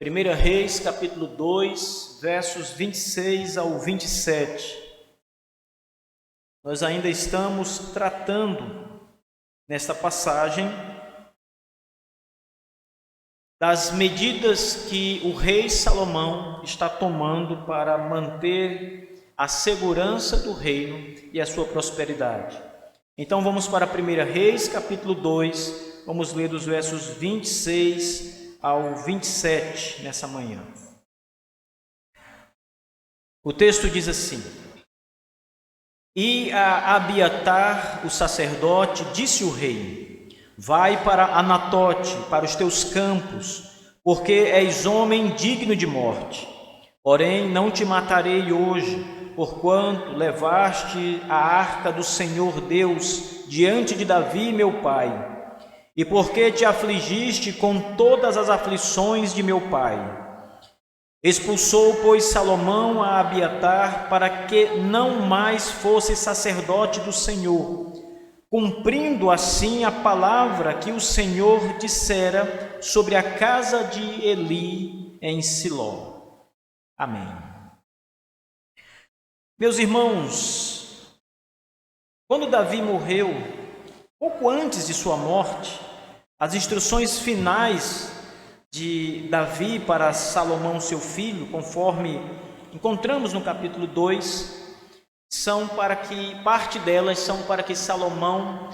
1 Reis, capítulo 2, versos 26 ao 27. Nós ainda estamos tratando, nesta passagem, das medidas que o rei Salomão está tomando para manter a segurança do reino e a sua prosperidade. Então vamos para 1 Reis, capítulo 2, vamos ler dos versos 26 ao 27 nessa manhã. O texto diz assim: E a Abiatar, o sacerdote, disse o rei: Vai para Anatote, para os teus campos, porque és homem digno de morte. Porém, não te matarei hoje, porquanto levaste a arca do Senhor Deus diante de Davi, meu pai, e porque te afligiste com todas as aflições de meu pai. Expulsou, pois, Salomão a Abiatar para que não mais fosse sacerdote do Senhor, cumprindo assim a palavra que o Senhor dissera sobre a casa de Eli em Siló. Amém. Meus irmãos, quando Davi morreu, pouco antes de sua morte, as instruções finais de Davi para Salomão, seu filho, conforme encontramos no capítulo 2, parte delas são para que Salomão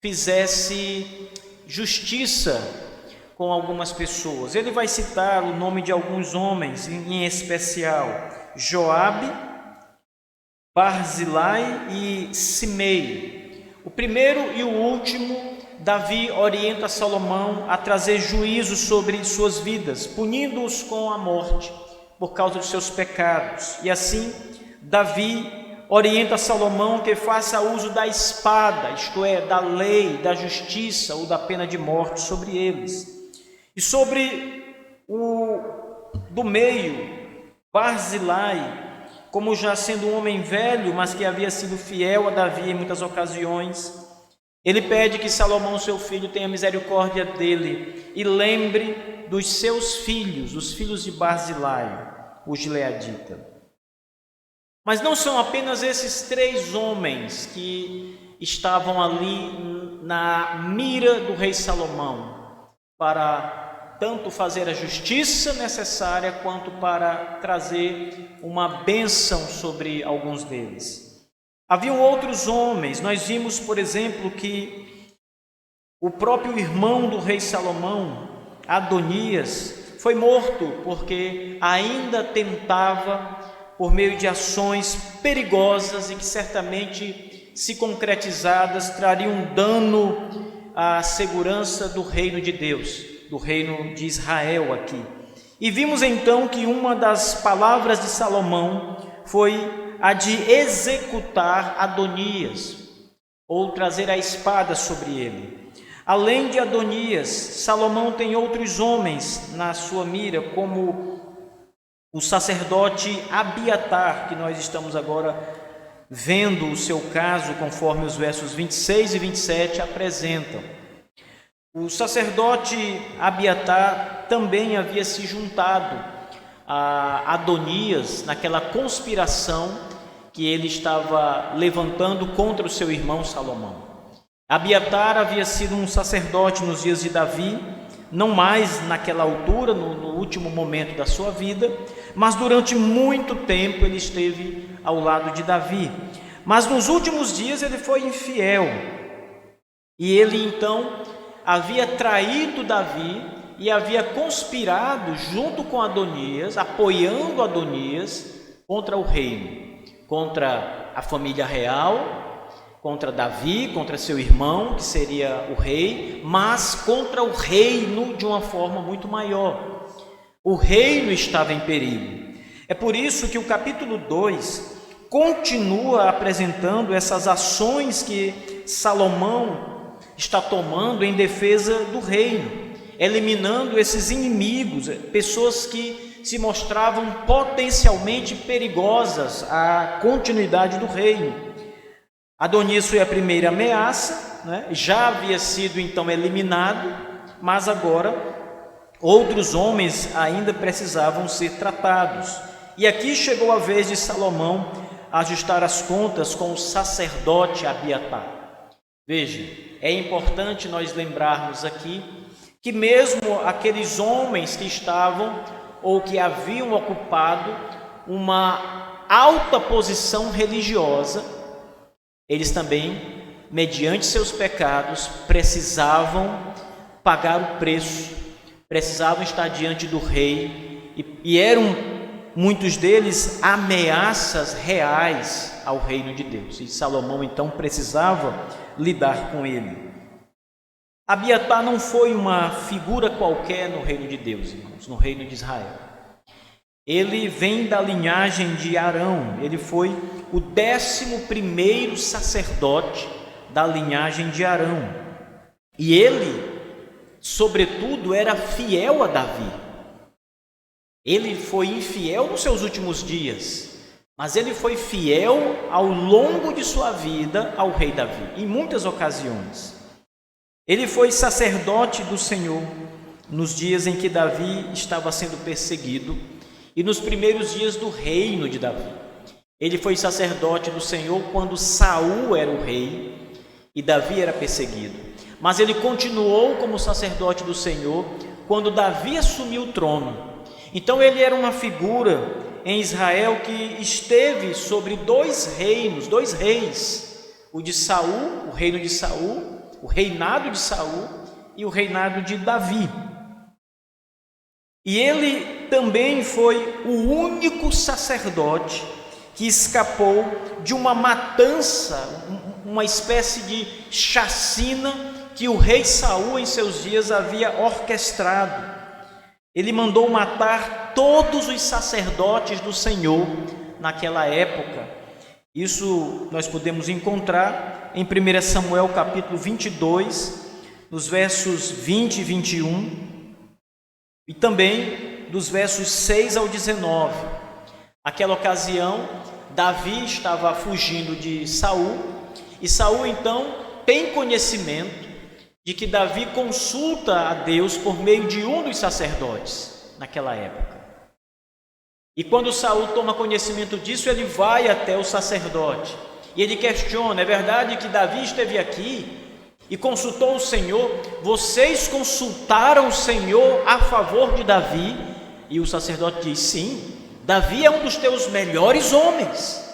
fizesse justiça com algumas pessoas. Ele vai citar o nome de alguns homens, em especial Joabe, Barzilai e Simei. O primeiro e o último, Davi orienta Salomão a trazer juízo sobre suas vidas, punindo-os com a morte por causa dos seus pecados. E assim, Davi orienta Salomão que faça uso da espada, isto é, da lei, da justiça ou da pena de morte sobre eles. E sobre o do meio, Barzilai, como já sendo um homem velho, mas que havia sido fiel a Davi em muitas ocasiões, ele pede que Salomão, seu filho, tenha misericórdia dele e lembre dos seus filhos, os filhos de Barzilai, o gileadita. Mas não são apenas esses três homens que estavam ali na mira do rei Salomão para tanto fazer a justiça necessária quanto para trazer uma bênção sobre alguns deles. Haviam outros homens. Nós vimos, por exemplo, que o próprio irmão do rei Salomão, Adonias, foi morto porque ainda tentava, por meio de ações perigosas e que certamente, se concretizadas, trariam dano à segurança do reino de Deus, do reino de Israel aqui. E vimos então que uma das palavras de Salomão foi a de executar Adonias, ou trazer a espada sobre ele. Além de Adonias, Salomão tem outros homens na sua mira, como o sacerdote Abiatar, que nós estamos agora vendo o seu caso, conforme os versos 26 e 27 apresentam. O sacerdote Abiatar também havia se juntado a Adonias naquela conspiração que ele estava levantando contra o seu irmão Salomão. Abiatar havia sido um sacerdote nos dias de Davi, não mais naquela altura, no último momento da sua vida, mas durante muito tempo ele esteve ao lado de Davi. Mas nos últimos dias ele foi infiel, e ele então havia traído Davi e havia conspirado junto com Adonias, apoiando Adonias contra o reino, contra a família real, contra Davi, contra seu irmão, que seria o rei, mas contra o reino de uma forma muito maior. O reino estava em perigo. É por isso que o capítulo 2 continua apresentando essas ações que Salomão está tomando em defesa do reino, eliminando esses inimigos, pessoas que se mostravam potencialmente perigosas à continuidade do reino. Adonias foi a primeira ameaça, já havia sido então eliminado, mas agora outros homens ainda precisavam ser tratados. E aqui chegou a vez de Salomão ajustar as contas com o sacerdote Abiatar. Veja, é importante nós lembrarmos aqui que mesmo aqueles homens que estavam ou que haviam ocupado uma alta posição religiosa, eles também, mediante seus pecados, precisavam pagar o preço, precisavam estar diante do rei, e eram muitos deles ameaças reais ao reino de Deus, e Salomão então precisava lidar com ele. Abiatar não foi uma figura qualquer no reino de Deus, irmãos, no reino de Israel. Ele vem da linhagem de Arão, ele foi o 11º sacerdote da linhagem de Arão. E ele, sobretudo, era fiel a Davi. Ele foi infiel nos seus últimos dias, mas ele foi fiel ao longo de sua vida ao rei Davi, em muitas ocasiões. Ele foi sacerdote do Senhor nos dias em que Davi estava sendo perseguido e nos primeiros dias do reino de Davi. Ele foi sacerdote do Senhor quando Saul era o rei e Davi era perseguido. Mas ele continuou como sacerdote do Senhor quando Davi assumiu o trono. Então ele era uma figura em Israel que esteve sobre dois reis, o de Saul, o reino de Saul, o reinado de Saul e o reinado de Davi. E ele também foi o único sacerdote que escapou de uma matança, uma espécie de chacina que o rei Saul em seus dias havia orquestrado. Ele mandou matar todos os sacerdotes do Senhor naquela época. Isso nós podemos encontrar em 1 Samuel capítulo 22, nos versos 20 e 21, e também dos versos 6 ao 19. Naquela ocasião, Davi estava fugindo de Saul, e Saul então tem conhecimento de que Davi consulta a Deus por meio de um dos sacerdotes naquela época. E quando Saul toma conhecimento disso, ele vai até o sacerdote e ele questiona: é verdade que Davi esteve aqui e consultou o Senhor? Vocês consultaram o Senhor a favor de Davi? E o sacerdote diz: sim, Davi é um dos teus melhores homens,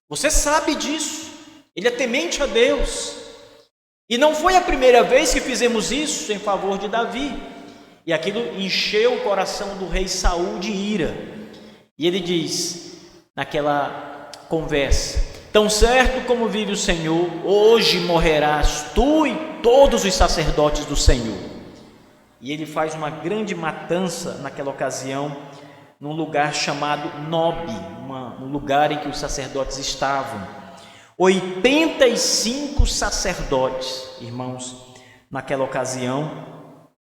você sabe disso, ele é temente a Deus. E não foi a primeira vez que fizemos isso em favor de Davi. E aquilo encheu o coração do rei Saul de ira. E ele diz naquela conversa: tão certo como vive o Senhor, hoje morrerás tu e todos os sacerdotes do Senhor. E ele faz uma grande matança naquela ocasião, num lugar chamado Nob, um lugar em que os sacerdotes estavam. 85 sacerdotes, irmãos, naquela ocasião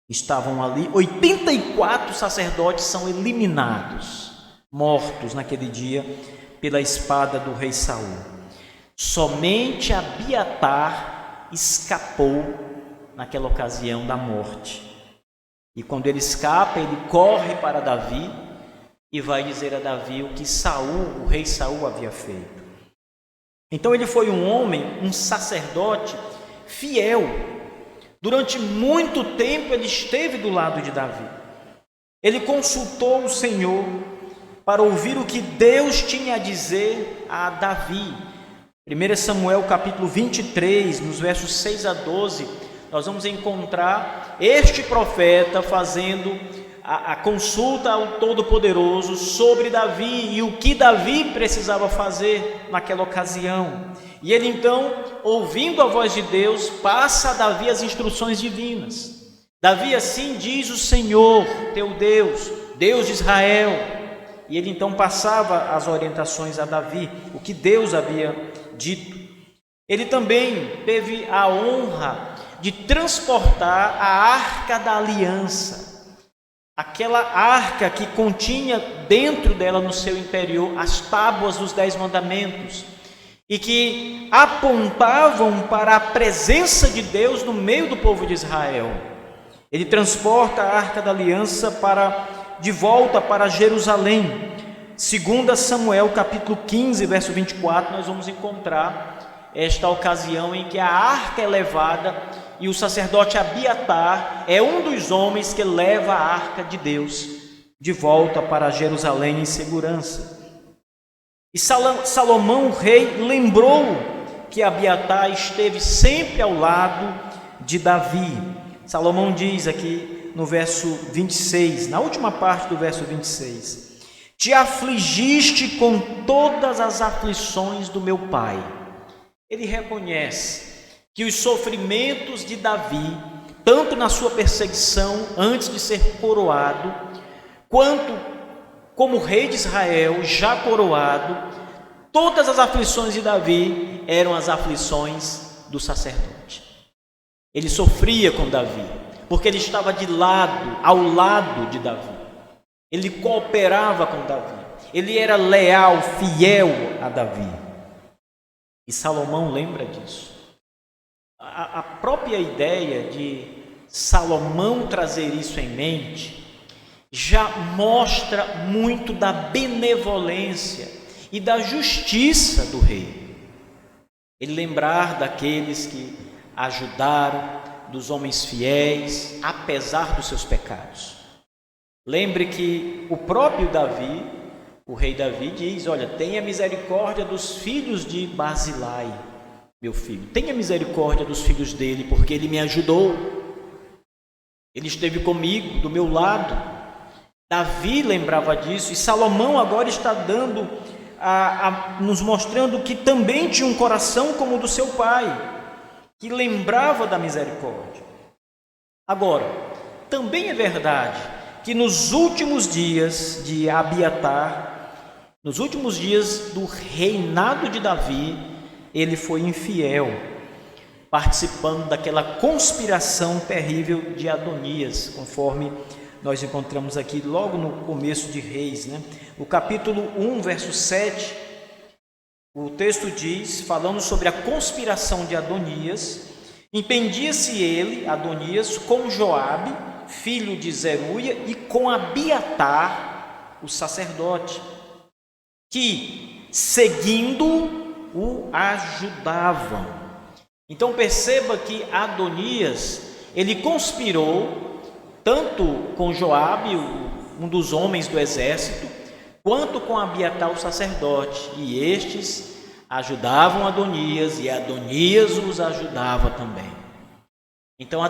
estavam ali. 84 sacerdotes são eliminados, mortos naquele dia pela espada do rei Saul. Somente Abiatar escapou naquela ocasião da morte. E quando ele escapa, ele corre para Davi e vai dizer a Davi o que Saul, o rei Saul, havia feito. Então ele foi um homem, um sacerdote fiel. Durante muito tempo ele esteve do lado de Davi. Ele consultou o Senhor para ouvir o que Deus tinha a dizer a Davi. 1 Samuel capítulo 23, nos versos 6 a 12, nós vamos encontrar este profeta fazendo a consulta ao Todo-Poderoso sobre Davi e o que Davi precisava fazer naquela ocasião. E ele então, ouvindo a voz de Deus, passa a Davi as instruções divinas. Davi: assim diz o Senhor teu Deus, Deus de Israel. E ele então passava as orientações a Davi, o que Deus havia dito. Ele também teve a honra de transportar a Arca da Aliança, aquela arca que continha dentro dela, no seu interior, as tábuas dos 10 mandamentos e que apontavam para a presença de Deus no meio do povo de Israel. Ele transporta a Arca da Aliança de volta para Jerusalém. 2 Samuel capítulo 15, verso 24, nós vamos encontrar esta ocasião em que a arca é levada e o sacerdote Abiatar é um dos homens que leva a arca de Deus de volta para Jerusalém em segurança. E Salomão, o rei, lembrou que Abiatar esteve sempre ao lado de Davi. Salomão diz aqui no verso 26, na última parte do verso 26: te afligiste com todas as aflições do meu pai. Ele reconhece que os sofrimentos de Davi, tanto na sua perseguição antes de ser coroado, quanto como rei de Israel, já coroado, todas as aflições de Davi eram as aflições do sacerdote. Ele sofria com Davi, porque ele estava ao lado de Davi. Ele cooperava com Davi, ele era leal, fiel a Davi. E Salomão lembra disso. A própria ideia de Salomão trazer isso em mente já mostra muito da benevolência e da justiça do rei. Ele lembrar daqueles que ajudaram, dos homens fiéis, apesar dos seus pecados. Lembre que o próprio Davi, o rei Davi, diz: olha, tenha misericórdia dos filhos de Barzilai, meu filho, tenha misericórdia dos filhos dele, porque ele me ajudou, ele esteve comigo, do meu lado. Davi lembrava disso, e Salomão agora está nos mostrando que também tinha um coração como o do seu pai, que lembrava da misericórdia. Agora, também é verdade que nos últimos dias de Abiatar, nos últimos dias do reinado de Davi, ele foi infiel, participando daquela conspiração terrível de Adonias, conforme nós encontramos aqui logo no começo de Reis, né? O capítulo 1, verso 7, o texto diz, falando sobre a conspiração de Adonias: entendia-se ele, Adonias, com Joabe, filho de Zeruia, e com Abiatar, o sacerdote, que, seguindo, o ajudavam. Então perceba que Adonias, ele conspirou tanto com Joabe, um dos homens do exército, quanto com Abiatar, o sacerdote, e estes ajudavam Adonias, e Adonias os ajudava também. Então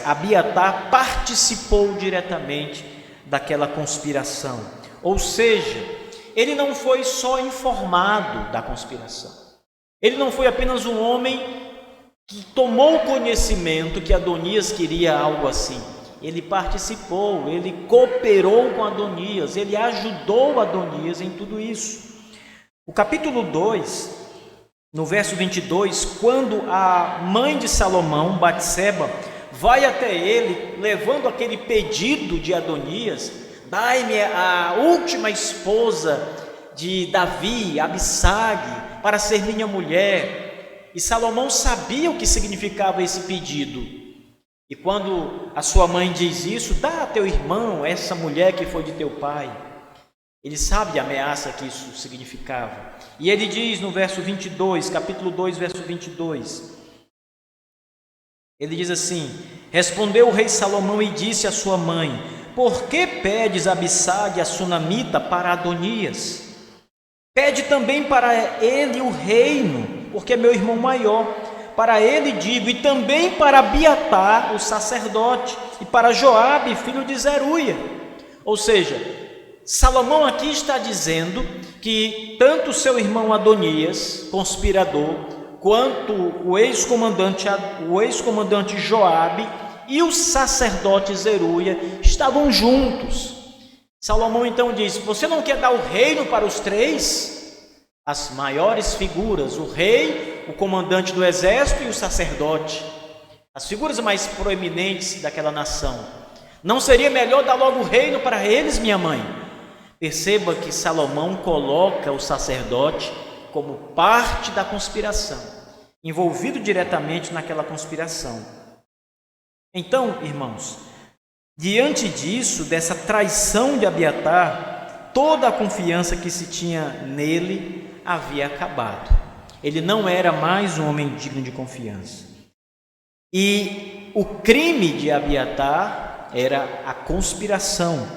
Abiatar participou diretamente daquela conspiração. Ou seja, ele não foi só informado da conspiração. Ele não foi apenas um homem que tomou conhecimento que Adonias queria algo assim. Ele participou, ele cooperou com Adonias, ele ajudou Adonias em tudo isso. O capítulo 2, no verso 22, quando a mãe de Salomão, Batseba, vai até ele, levando aquele pedido de Adonias: dai-me a última esposa de Davi, Abissag, para ser minha mulher. E Salomão sabia o que significava esse pedido. E quando a sua mãe diz isso: dá a teu irmão essa mulher que foi de teu pai, ele sabe a ameaça que isso significava. E ele diz no verso 22, capítulo 2, verso 22, ele diz assim: respondeu o rei Salomão e disse à sua mãe: por que pedes Abissag, a sunamita, para Adonias? Pede também para ele o reino, porque é meu irmão maior. Para ele digo, e também para Abiatar, o sacerdote, e para Joabe, filho de Zeruia. Ou seja, Salomão aqui está dizendo que tanto seu irmão Adonias, conspirador, quanto o ex-comandante Joabe e o sacerdote Zeruia estavam juntos. Salomão então diz: você não quer dar o reino para os três? As maiores figuras, o rei, o comandante do exército e o sacerdote, as figuras mais proeminentes daquela nação. Não seria melhor dar logo o reino para eles, minha mãe? Perceba que Salomão coloca o sacerdote como parte da conspiração, envolvido diretamente naquela conspiração. Então, irmãos, diante disso, dessa traição de Abiatar, toda a confiança que se tinha nele havia acabado. Ele não era mais um homem digno de confiança. E o crime de Abiatar era a conspiração.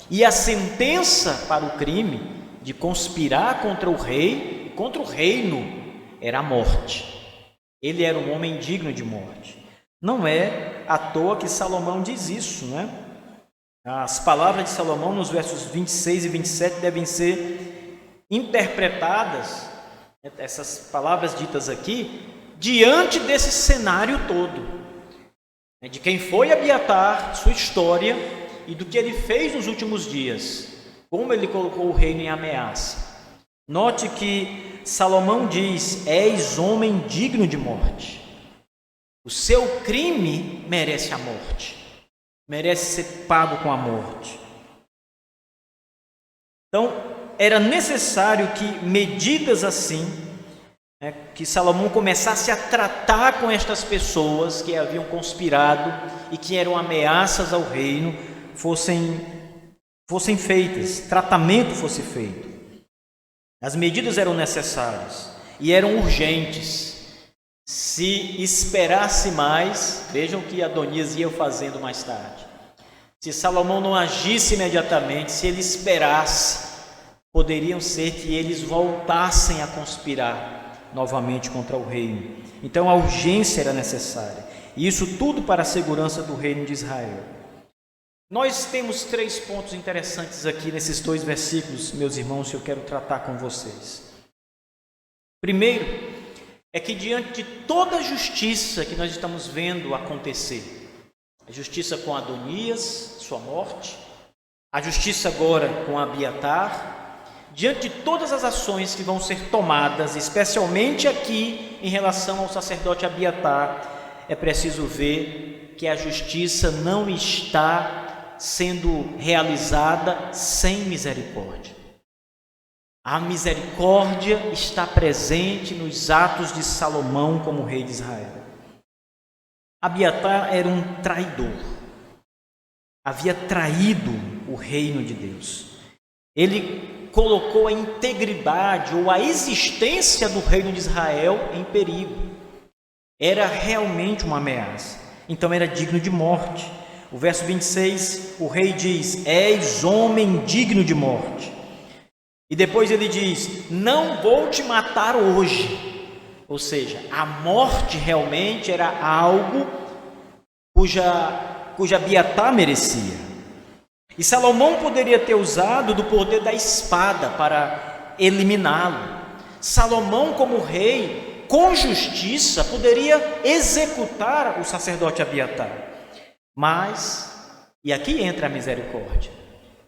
E a sentença para o crime de conspirar contra o rei e contra o reino era a morte. Ele era um homem digno de morte. Não é à toa que Salomão diz isso, né? As palavras de Salomão nos versos 26 e 27 devem ser interpretadas, essas palavras ditas aqui, diante desse cenário todo, de quem foi Abiatar, sua história e do que ele fez nos últimos dias, como ele colocou o reino em ameaça. Note que Salomão diz: és homem digno de morte. O seu crime merece a morte, merece ser pago com a morte. Então, era necessário que medidas assim, que Salomão começasse a tratar com estas pessoas que haviam conspirado e que eram ameaças ao reino, fossem feitas, tratamento fosse feito. As medidas eram necessárias e eram urgentes. Se esperasse mais, vejam o que Adonias ia fazendo mais tarde. Se Salomão não agisse imediatamente, se ele esperasse, poderiam ser que eles voltassem a conspirar novamente contra o reino. Então a urgência era necessária. E isso tudo para a segurança do reino de Israel. Nós temos 3 pontos interessantes aqui nesses 2 versículos, meus irmãos, que eu quero tratar com vocês. Primeiro, é que diante de toda a justiça que nós estamos vendo acontecer, a justiça com Adonias, sua morte, a justiça agora com Abiatar, diante de todas as ações que vão ser tomadas, especialmente aqui em relação ao sacerdote Abiatar, é preciso ver que a justiça não está sendo realizada sem misericórdia. A misericórdia está presente nos atos de Salomão como rei de Israel. Abiatar era um traidor. Havia traído o reino de Deus. Ele colocou a integridade ou a existência do reino de Israel em perigo. Era realmente uma ameaça. Então era digno de morte. O verso 26, o rei diz: és homem digno de morte. E depois ele diz: não vou te matar hoje. Ou seja, a morte realmente era algo cuja Abiatar merecia. E Salomão poderia ter usado do poder da espada para eliminá-lo. Salomão, como rei, com justiça, poderia executar o sacerdote Abiatar. Mas, e aqui entra a misericórdia,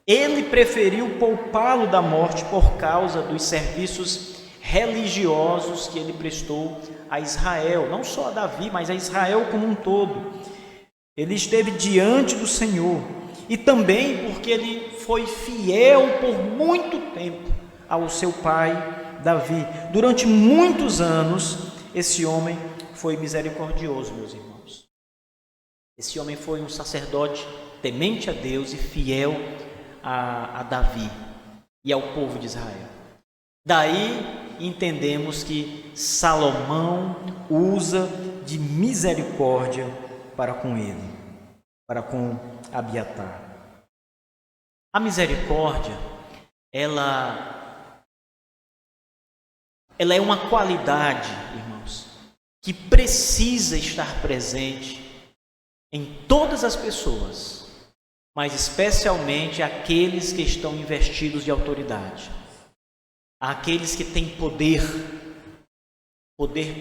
ele preferiu poupá-lo da morte por causa dos serviços religiosos que ele prestou a Israel, não só a Davi, mas a Israel como um todo. Ele esteve diante do Senhor e também porque ele foi fiel por muito tempo ao seu pai Davi. Durante muitos anos, esse homem foi misericordioso, meus irmãos. Esse homem foi um sacerdote temente a Deus e fiel a Davi e ao povo de Israel. Daí entendemos que Salomão usa de misericórdia para com ele, para com Abiatar. A misericórdia, ela é uma qualidade, irmãos, que precisa estar presente em todas as pessoas, mas especialmente aqueles que estão investidos de autoridade, aqueles que têm poder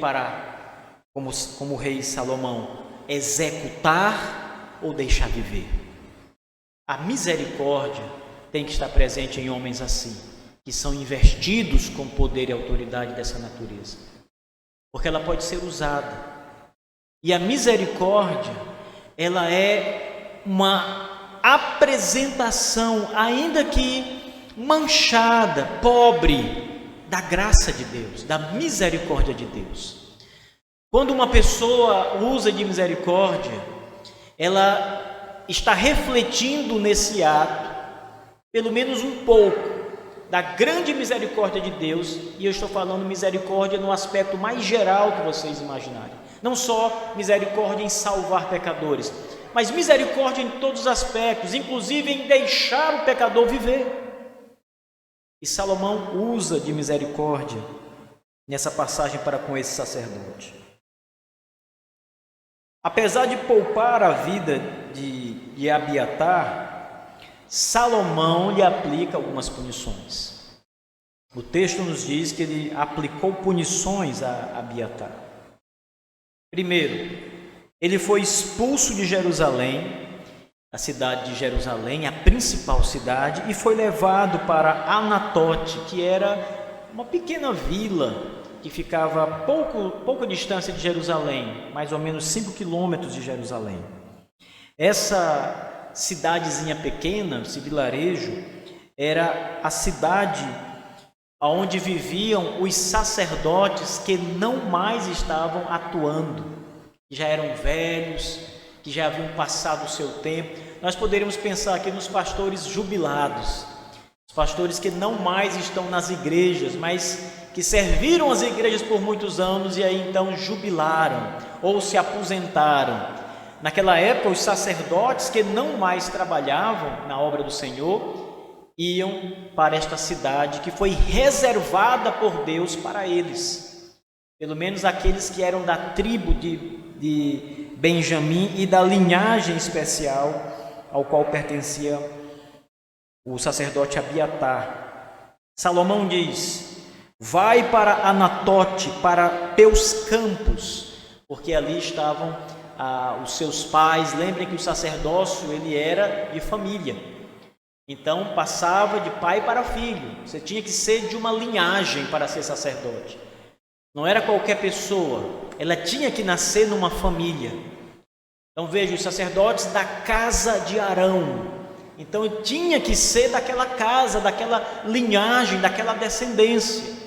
para, como o rei Salomão, executar ou deixar viver. A misericórdia tem que estar presente em homens assim, que são investidos com poder e autoridade dessa natureza, porque ela pode ser usada. E a misericórdia, ela é uma apresentação, ainda que manchada, pobre, da graça de Deus, da misericórdia de Deus. Quando uma pessoa usa de misericórdia, ela está refletindo nesse ato, pelo menos um pouco, da grande misericórdia de Deus, e eu estou falando misericórdia no aspecto mais geral que vocês imaginarem. Não só misericórdia em salvar pecadores, mas misericórdia em todos os aspectos, inclusive em deixar o pecador viver. E Salomão usa de misericórdia nessa passagem para com esse sacerdote. Apesar de poupar a vida de Abiatar, Salomão lhe aplica algumas punições. O texto nos diz que ele aplicou punições a Abiatar. Primeiro, ele foi expulso de Jerusalém, a cidade de Jerusalém, a principal cidade, e foi levado para Anatote, que era uma pequena vila que ficava a pouca distância de Jerusalém, mais ou menos 5 quilômetros de Jerusalém. Essa cidadezinha pequena, esse vilarejo, era a cidade onde viviam os sacerdotes que não mais estavam atuando, que já eram velhos, que já haviam passado o seu tempo. Nós poderíamos pensar aqui nos pastores jubilados, os pastores que não mais estão nas igrejas, mas que serviram as igrejas por muitos anos e aí então jubilaram ou se aposentaram. Naquela época, os sacerdotes que não mais trabalhavam na obra do Senhor iam para esta cidade que foi reservada por Deus para eles, pelo menos aqueles que eram da tribo de Benjamim e da linhagem especial ao qual pertencia o sacerdote Abiatar. Salomão diz: vai para Anatote, para teus campos, porque ali estavam os seus pais. Lembrem que o sacerdócio ele era de família, então passava de pai para filho. Você tinha que ser de uma linhagem para ser sacerdote, não era qualquer pessoa, ela tinha que nascer numa família. Então veja, os sacerdotes da casa de Arão, então tinha que ser daquela casa, daquela linhagem, daquela descendência.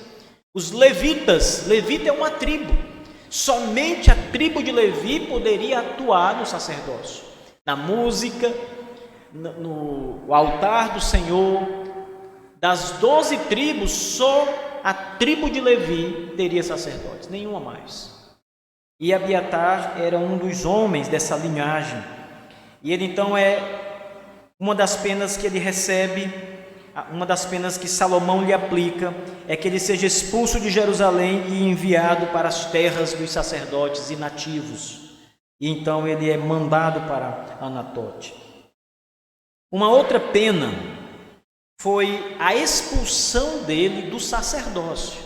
Os levitas, levita é uma tribo, somente a tribo de Levi poderia atuar no sacerdócio, na música, no altar do Senhor. Das 12 tribos, só a tribo de Levi teria sacerdotes, nenhuma mais. E Abiatar era um dos homens dessa linhagem, e ele então é uma das penas que ele recebe, uma das penas que Salomão lhe aplica, é que ele seja expulso de Jerusalém e enviado para as terras dos sacerdotes inativos. E então ele é mandado para Anatote. Uma outra pena foi a expulsão dele do sacerdócio.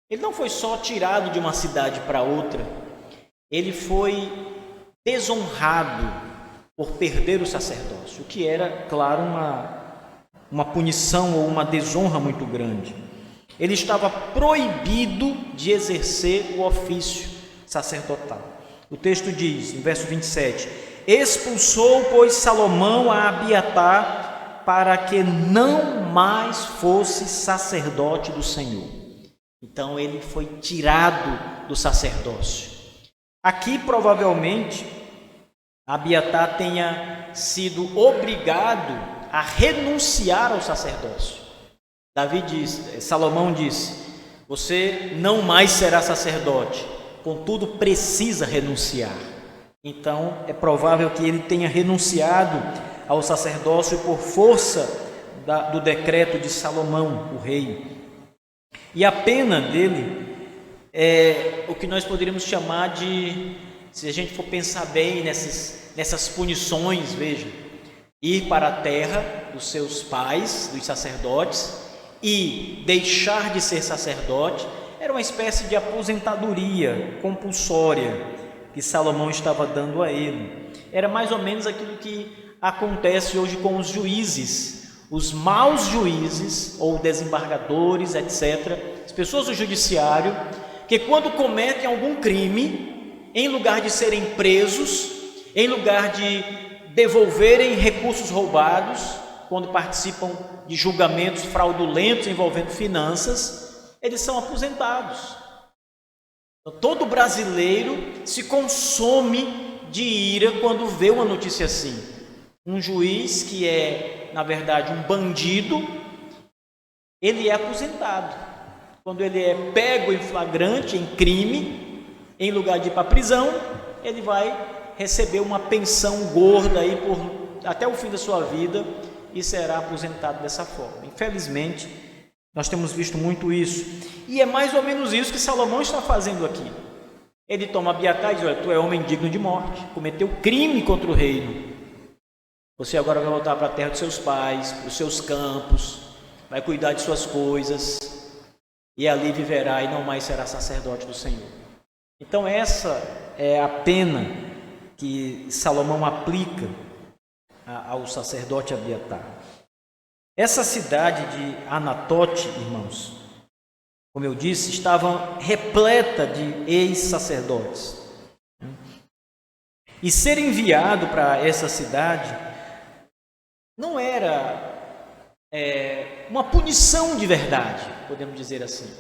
Ele não foi só tirado de uma cidade para outra, ele foi desonrado por perder o sacerdócio, o que era, claro, uma punição ou uma desonra muito grande. Ele estava proibido de exercer o ofício sacerdotal. O texto diz, no verso 27, expulsou, pois, Salomão a Abiatar para que não mais fosse sacerdote do Senhor. Então ele foi tirado do sacerdócio. Aqui provavelmente Abiatar tenha sido obrigado a renunciar ao sacerdócio. Salomão disse: você não mais será sacerdote, contudo precisa renunciar. Então é provável que ele tenha renunciado ao sacerdócio por força do decreto de Salomão, o rei. E a pena dele é o que nós poderíamos chamar de, se a gente for pensar bem nessas punições, veja, ir para a terra dos seus pais, dos sacerdotes, e deixar de ser sacerdote, era uma espécie de aposentadoria compulsória que Salomão estava dando a ele. Era mais ou menos aquilo que acontece hoje com os juízes, os maus juízes ou desembargadores, etc., as pessoas do judiciário, que quando cometem algum crime, em lugar de serem presos, em lugar de devolverem recursos roubados, quando participam de julgamentos fraudulentos envolvendo finanças, eles são aposentados. Então, todo brasileiro se consome de ira quando vê uma notícia assim. Um juiz que é, na verdade, um bandido, ele é aposentado. Quando ele é pego em flagrante, em crime, em lugar de ir para a prisão, ele vai receber uma pensão gorda aí até o fim da sua vida e será aposentado dessa forma. Infelizmente, nós temos visto muito isso. E é mais ou menos isso que Salomão está fazendo aqui. Ele toma Abiatar e diz: olha, tu é homem digno de morte, cometeu crime contra o reino. Você agora vai voltar para a terra dos seus pais, para os seus campos, vai cuidar de suas coisas, e ali viverá e não mais será sacerdote do Senhor. Então essa é a pena que Salomão aplica ao sacerdote Abiatar. Essa cidade de Anatote, irmãos, como eu disse, estava repleta de ex-sacerdotes. E ser enviado para essa cidade não era uma punição de verdade, podemos dizer assim.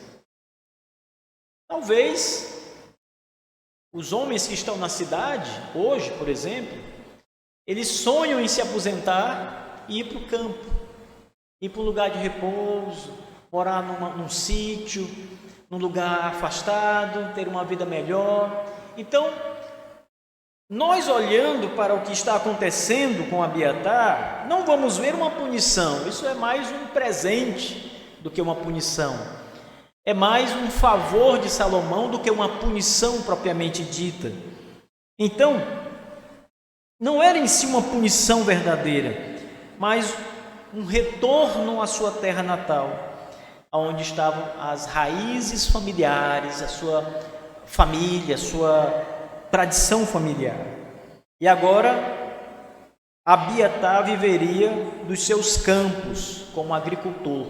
Talvez os homens que estão na cidade hoje, por exemplo, eles sonham em se aposentar e ir para o campo, ir para um lugar de repouso, morar num sítio, num lugar afastado, ter uma vida melhor. Então, nós olhando para o que está acontecendo com Abiatar, não vamos ver uma punição. Isso é mais um presente do que uma punição. É mais um favor de Salomão do que uma punição propriamente dita. Então, não era em si uma punição verdadeira, mas um retorno à sua terra natal, onde estavam as raízes familiares, a sua família, a sua tradição familiar. E agora Abiatar viveria dos seus campos como agricultor.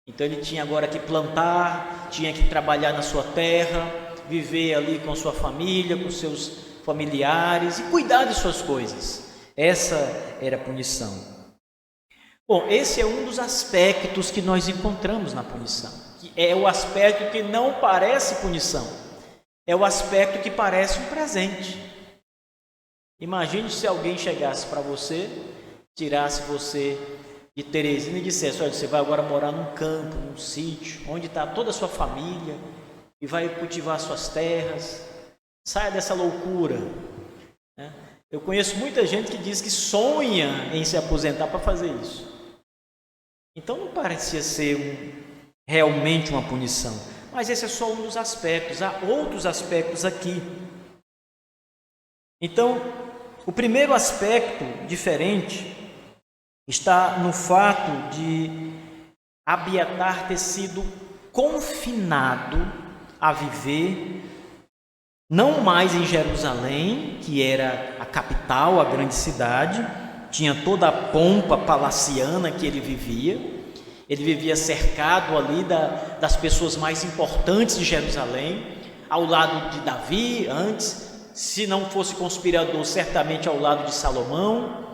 Então ele tinha agora que plantar, tinha que trabalhar na sua terra, viver ali com sua família, com seus familiares e cuidar de suas coisas. Essa era a punição. Bom, esse é um dos aspectos que nós encontramos na punição, que é o aspecto que não parece punição, é o aspecto que parece um presente. Imagine se alguém chegasse para você, tirasse você de Teresina e dissesse: olha, você vai agora morar num campo, num sítio, onde está toda a sua família e vai cultivar suas terras. Saia dessa loucura, né? Eu conheço muita gente que diz que sonha em se aposentar para fazer isso. Então não parecia ser realmente uma punição, mas esse é só um dos aspectos. Há outros aspectos aqui. Então, o primeiro aspecto diferente está no fato de Abiatar ter sido confinado a viver não mais em Jerusalém, que era a capital, a grande cidade, tinha toda a pompa palaciana que ele vivia cercado ali das pessoas mais importantes de Jerusalém, ao lado de Davi antes, se não fosse conspirador, certamente ao lado de Salomão,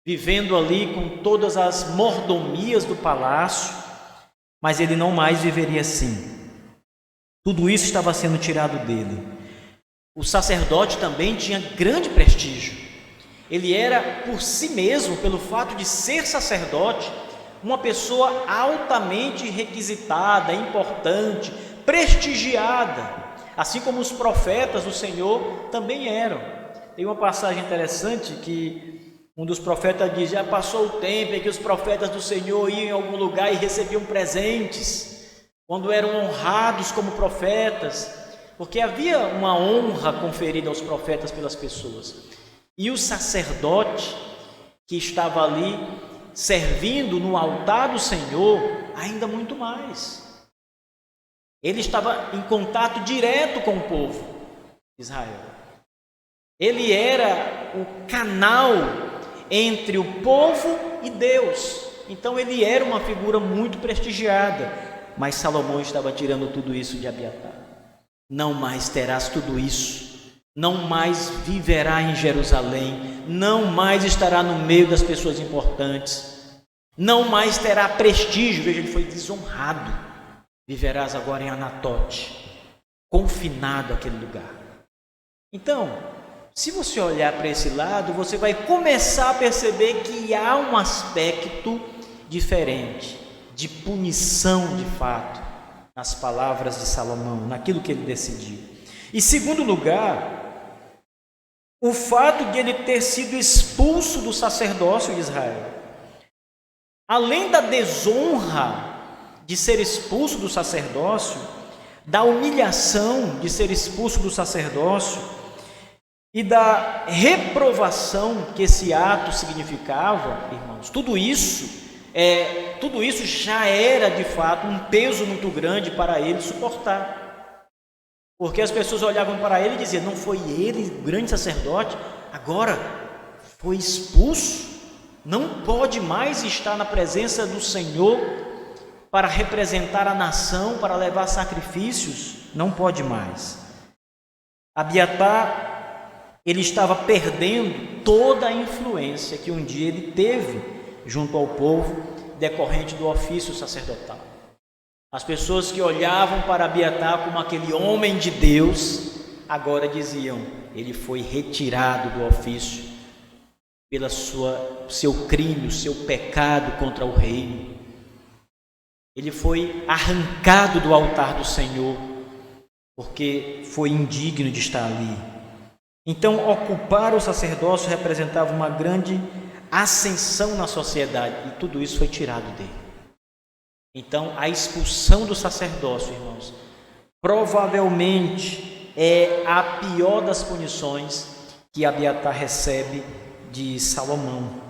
vivendo ali com todas as mordomias do palácio, mas ele não mais viveria assim. Tudo isso estava sendo tirado dele. O sacerdote também tinha grande prestígio. Ele era, por si mesmo, pelo fato de ser sacerdote, uma pessoa altamente requisitada, importante, prestigiada, assim como os profetas do Senhor também eram. Tem uma passagem interessante que um dos profetas diz: já passou o tempo em que os profetas do Senhor iam em algum lugar e recebiam presentes, quando eram honrados como profetas, porque havia uma honra conferida aos profetas pelas pessoas. E o sacerdote que estava ali servindo no altar do Senhor, ainda muito mais. Ele estava em contato direto com o povo de Israel. Ele era o canal entre o povo e Deus. Então ele era uma figura muito prestigiada. Mas Salomão estava tirando tudo isso de Abiatar. Não mais terás tudo isso. Não mais viverá em Jerusalém, não mais estará no meio das pessoas importantes, não mais terá prestígio. Veja, ele foi desonrado. Viverás agora em Anatote, confinado àquele lugar. Então, se você olhar para esse lado, você vai começar a perceber que há um aspecto diferente, de punição de fato, nas palavras de Salomão, naquilo que ele decidiu. Em segundo lugar, o fato de ele ter sido expulso do sacerdócio de Israel. Além da desonra de ser expulso do sacerdócio, da humilhação de ser expulso do sacerdócio e da reprovação que esse ato significava, irmãos, tudo isso já era de fato um peso muito grande para ele suportar, porque as pessoas olhavam para ele e diziam: não foi ele o grande sacerdote, agora foi expulso, não pode mais estar na presença do Senhor para representar a nação, para levar sacrifícios, não pode mais. Abiatar, ele estava perdendo toda a influência que um dia ele teve junto ao povo, decorrente do ofício sacerdotal. As pessoas que olhavam para Abiatar como aquele homem de Deus, agora diziam: ele foi retirado do ofício pela seu crime, o seu pecado contra o reino. Ele foi arrancado do altar do Senhor, porque foi indigno de estar ali. Então, ocupar o sacerdócio representava uma grande ascensão na sociedade, e tudo isso foi tirado dele. Então, a expulsão do sacerdócio, irmãos, provavelmente é a pior das punições que Abiatar recebe de Salomão.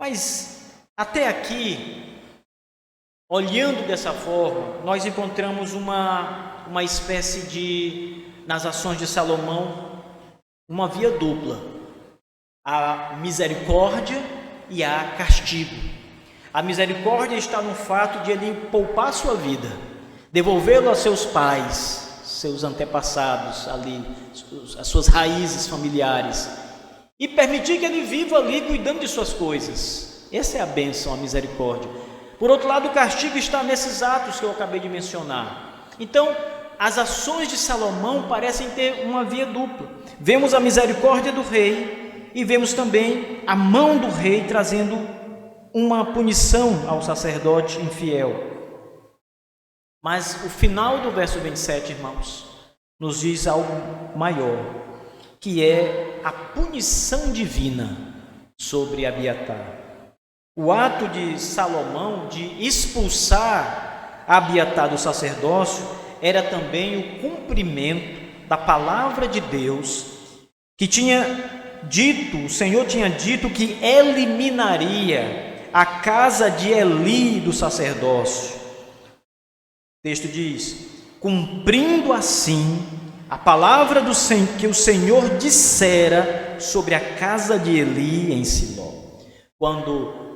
Mas, até aqui, olhando dessa forma, nós encontramos uma espécie de, nas ações de Salomão, uma via dupla: a misericórdia e a castigo. A misericórdia está no fato de ele poupar sua vida, devolvê-lo a seus pais, seus antepassados ali, as suas raízes familiares, e permitir que ele viva ali cuidando de suas coisas. Essa é a bênção, a misericórdia. Por outro lado, o castigo está nesses atos que eu acabei de mencionar. Então, as ações de Salomão parecem ter uma via dupla. Vemos a misericórdia do rei e vemos também a mão do rei trazendo uma punição ao sacerdote infiel. Mas o final do verso 27, irmãos, nos diz algo maior, que é a punição divina sobre Abiatar. O ato de Salomão de expulsar Abiatar do sacerdócio era também o cumprimento da palavra de Deus, que tinha dito, o Senhor tinha dito que eliminaria a casa de Eli do sacerdócio. O texto diz: cumprindo assim a palavra do Senhor, que o Senhor dissera sobre a casa de Eli em Siló. Quando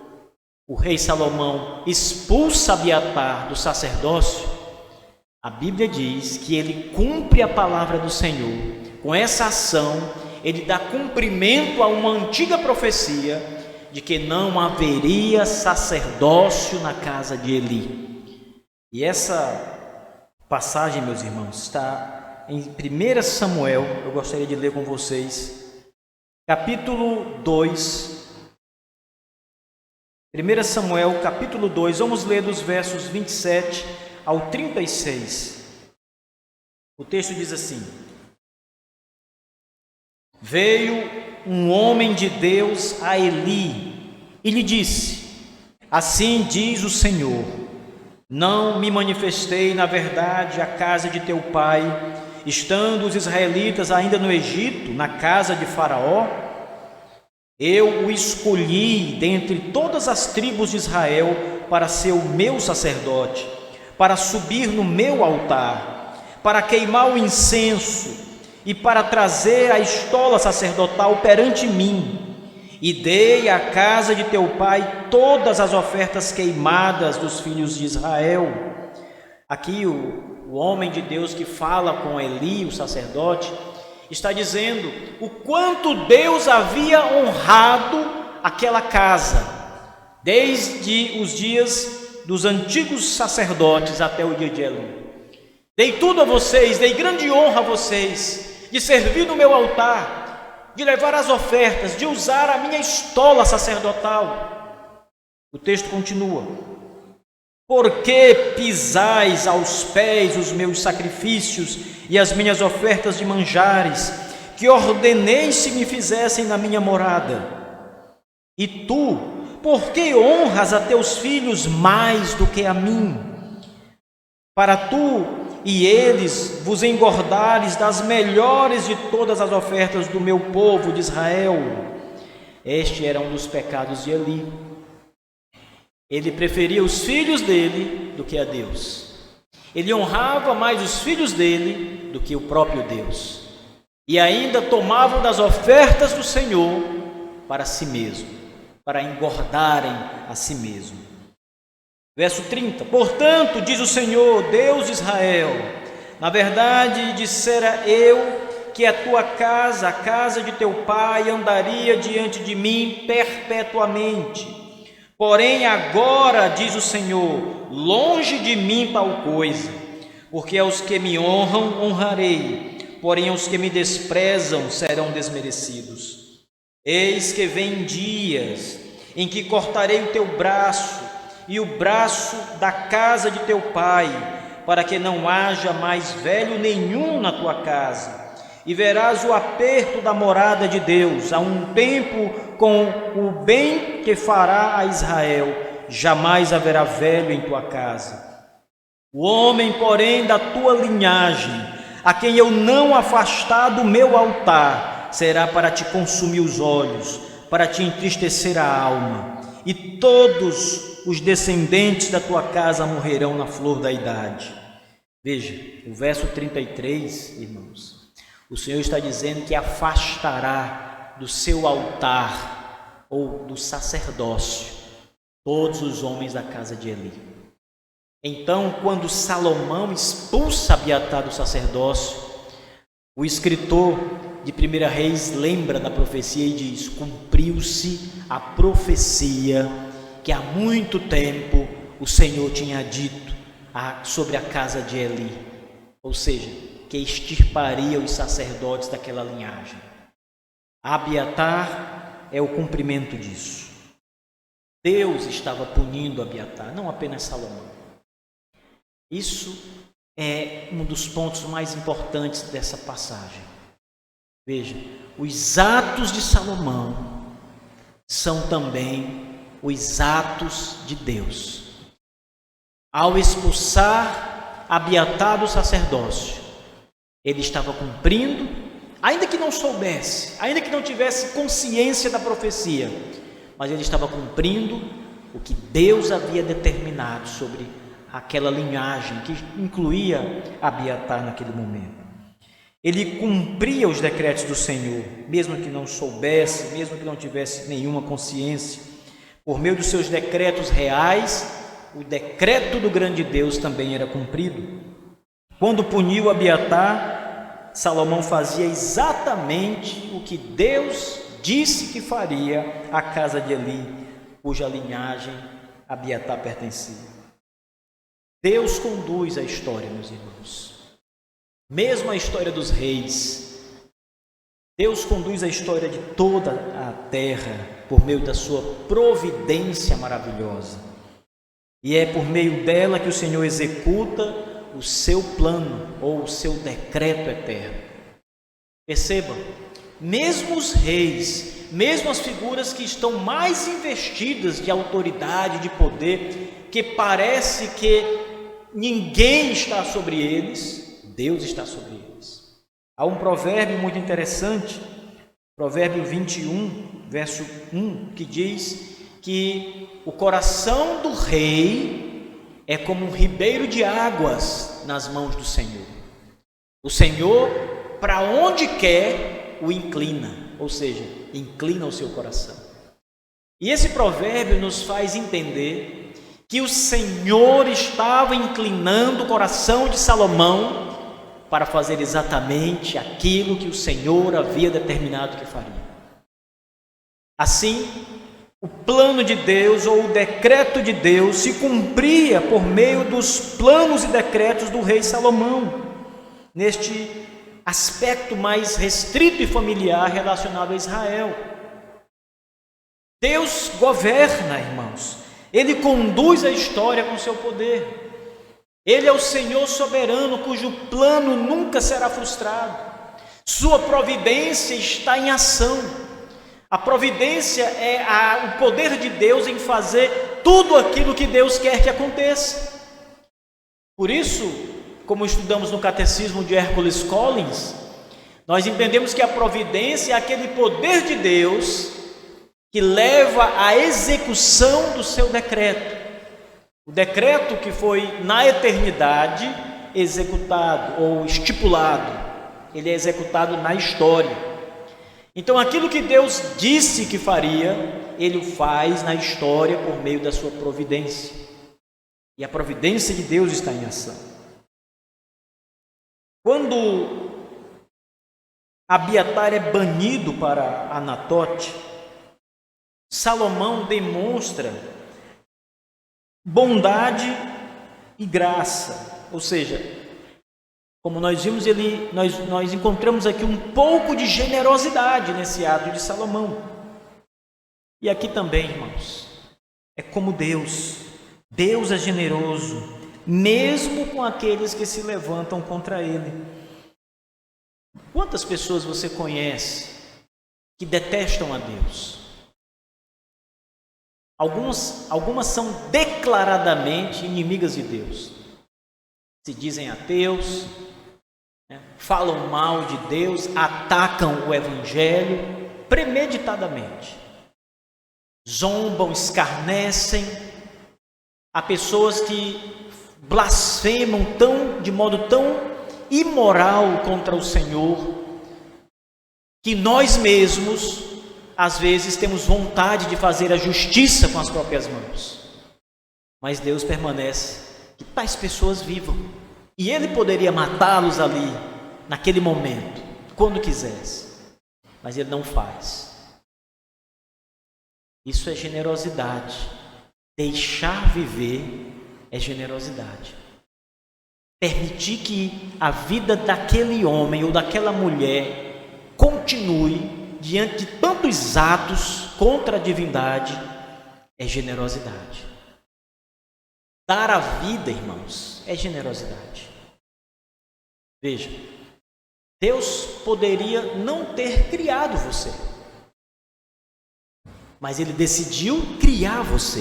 o rei Salomão expulsa Abiatar do sacerdócio, a Bíblia diz que ele cumpre a palavra do Senhor. Com essa ação, ele dá cumprimento a uma antiga profecia de que não haveria sacerdócio na casa de Eli. E essa passagem, meus irmãos, está em 1 Samuel, eu gostaria de ler com vocês, capítulo 2. 1 Samuel, capítulo 2, vamos ler dos versos 27 ao 36. O texto diz assim: veio um homem de Deus a Eli e lhe disse: assim diz o Senhor, não me manifestei na verdade à casa de teu pai, estando os israelitas ainda no Egito, na casa de Faraó? Eu o escolhi dentre todas as tribos de Israel para ser o meu sacerdote, para subir no meu altar, para queimar o incenso e para trazer a estola sacerdotal perante mim. E dei à casa de teu pai todas as ofertas queimadas dos filhos de Israel. Aqui o homem de Deus que fala com Eli, o sacerdote, está dizendo o quanto Deus havia honrado aquela casa, desde os dias dos antigos sacerdotes até o dia de Eli. Dei tudo a vocês, dei grande honra a vocês, de servir no meu altar, de levar as ofertas, de usar a minha estola sacerdotal. O texto continua: por que pisais aos pés os meus sacrifícios e as minhas ofertas de manjares, que ordenei se me fizessem na minha morada? E tu, por que honras a teus filhos mais do que a mim? Para tu e eles vos engordares das melhores de todas as ofertas do meu povo de Israel. Este era um dos pecados de Eli. Ele preferia os filhos dele do que a Deus. Ele honrava mais os filhos dele do que o próprio Deus. E ainda tomavam das ofertas do Senhor para si mesmo, para engordarem a si mesmo. Verso 30: portanto, diz o Senhor, Deus de Israel, na verdade dissera eu que a tua casa, a casa de teu pai, andaria diante de mim perpetuamente. Porém agora, diz o Senhor, longe de mim tal coisa, porque aos que me honram, honrarei, porém aos que me desprezam serão desmerecidos. Eis que vem dias em que cortarei o teu braço e o braço da casa de teu pai, para que não haja mais velho nenhum na tua casa, e verás o aperto da morada de Deus, a um tempo com o bem que fará a Israel, jamais haverá velho em tua casa. O homem, porém, da tua linhagem, a quem eu não afastar do meu altar, será para te consumir os olhos, para te entristecer a alma, e todos os descendentes da tua casa morrerão na flor da idade. Veja, o verso 33, irmãos, o Senhor está dizendo que afastará do seu altar ou do sacerdócio todos os homens da casa de Eli. Então, quando Salomão expulsa Abiatar do sacerdócio, o escritor de 1 Reis lembra da profecia e diz: cumpriu-se a profecia que há muito tempo o Senhor tinha dito sobre a casa de Eli, ou seja, que extirparia os sacerdotes daquela linhagem. Abiatar é o cumprimento disso. Deus estava punindo Abiatar, não apenas Salomão. Isso é um dos pontos mais importantes dessa passagem. Veja, os atos de Salomão são também os atos de Deus. Ao expulsar Abiatar do sacerdócio, ele estava cumprindo, ainda que não soubesse, ainda que não tivesse consciência da profecia, mas ele estava cumprindo o que Deus havia determinado sobre aquela linhagem que incluía Abiatar naquele momento. Ele cumpria os decretos do Senhor, mesmo que não soubesse, mesmo que não tivesse nenhuma consciência. Por meio dos seus decretos reais, o decreto do grande Deus também era cumprido. Quando puniu Abiatar, Salomão fazia exatamente o que Deus disse que faria à casa de Eli, cuja linhagem Abiatar pertencia. Deus conduz a história, meus irmãos. Mesmo a história dos reis, Deus conduz a história de toda a terra por meio da sua providência maravilhosa. E é por meio dela que o Senhor executa o seu plano ou o seu decreto eterno. Perceba, mesmo os reis, mesmo as figuras que estão mais investidas de autoridade, de poder, que parece que ninguém está sobre eles, Deus está sobre eles. Há um provérbio muito interessante, provérbio 21, verso 1, que diz que o coração do rei é como um ribeiro de águas nas mãos do Senhor. O Senhor, para onde quer, o inclina, ou seja, inclina o seu coração. E esse provérbio nos faz entender que o Senhor estava inclinando o coração de Salomão para fazer exatamente aquilo que o Senhor havia determinado que faria. Assim, o plano de Deus ou o decreto de Deus se cumpria por meio dos planos e decretos do rei Salomão, neste aspecto mais restrito e familiar relacionado a Israel. Deus governa, irmãos. Ele conduz a história com seu poder. Ele é o Senhor soberano, cujo plano nunca será frustrado. Sua providência está em ação. A providência é o poder de Deus em fazer tudo aquilo que Deus quer que aconteça. Por isso, como estudamos no Catecismo de Hércules Collins, nós entendemos que a providência é aquele poder de Deus que leva à execução do seu decreto. O decreto que foi na eternidade executado ou estipulado, ele é executado na história. Então aquilo que Deus disse que faria, Ele o faz na história por meio da sua providência. E a providência de Deus está em ação. Quando Abiatar é banido para Anatote, Salomão demonstra bondade e graça, ou seja, como nós vimos, nós encontramos aqui um pouco de generosidade nesse ato de Salomão. E aqui também, irmãos, é como Deus é generoso, mesmo com aqueles que se levantam contra Ele. Quantas pessoas você conhece que detestam a Deus? Algumas são declaradamente inimigas de Deus. Se dizem ateus, falam mal de Deus, atacam o Evangelho premeditadamente. Zombam, escarnecem. Há pessoas que blasfemam de modo tão imoral contra o Senhor, que nós mesmos às vezes temos vontade de fazer a justiça com as próprias mãos, mas Deus permanece que tais pessoas vivam, e Ele poderia matá-los ali, naquele momento, quando quisesse, mas Ele não faz. Isso é generosidade. Deixar viver é generosidade. Permitir que a vida daquele homem ou daquela mulher continue diante de tantos atos contra a divindade é generosidade. Dar a vida, irmãos, é generosidade. Veja, Deus poderia não ter criado você, mas Ele decidiu criar você.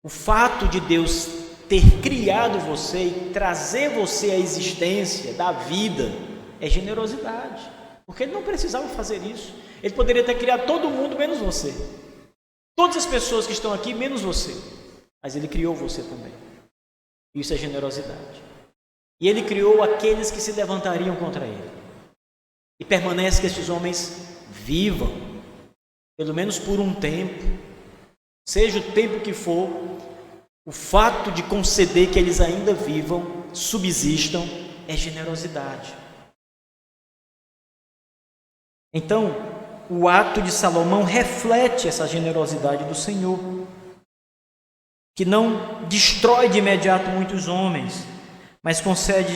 O fato de Deus ter criado você e trazer você à existência da vida é generosidade, porque Ele não precisava fazer isso. Ele poderia ter criado todo mundo menos você, todas as pessoas que estão aqui menos você, mas Ele criou você também. Isso é generosidade. E Ele criou aqueles que se levantariam contra Ele, e permanece que estes homens vivam, pelo menos por um tempo, seja o tempo que for. O fato de conceder que eles ainda vivam, subsistam, é generosidade. Então, o ato de Salomão reflete essa generosidade do Senhor, que não destrói de imediato muitos homens, mas concede